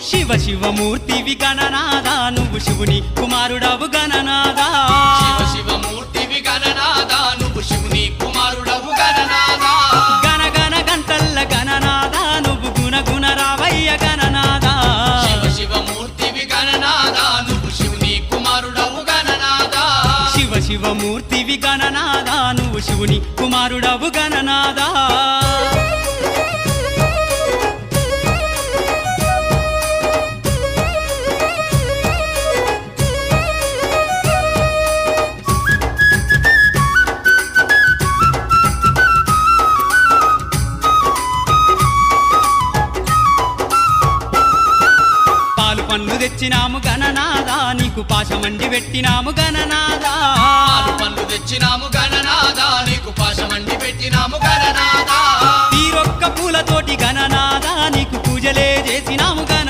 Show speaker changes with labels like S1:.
S1: శివ శివమూర్తివి గణనాదా నువ్వు శివుని కుమారుడవు గణనాదా
S2: శివ శివమూర్తివి గణనాదా నువ్వు శివుని కుమారుడవు గణనాదా
S1: గణ గణ గంటల్ల గణనాదా నువ్వు గుణ గుణ రావయ్య గణనాదా
S2: శివ శివమూర్తివి గణనాదా నువ్వు శివుని కుమారుడవు గణనాదా
S1: శివ శివమూర్తివి గణనాదా నువ్వు శివుని కుమారుడవు గణనాదా పండ్లు తెచ్చినాము గణనాదా నీకు పాశమండి పెట్టినాము గణనాదా
S2: పాలు పండ్లు తెచ్చినాము గణనాదా నీకు పాశమండి పెట్టినాము గణనాదా
S1: తీరొక్క పూలతోటి గణనాదా నీకు పూజలే చేసినాము గణ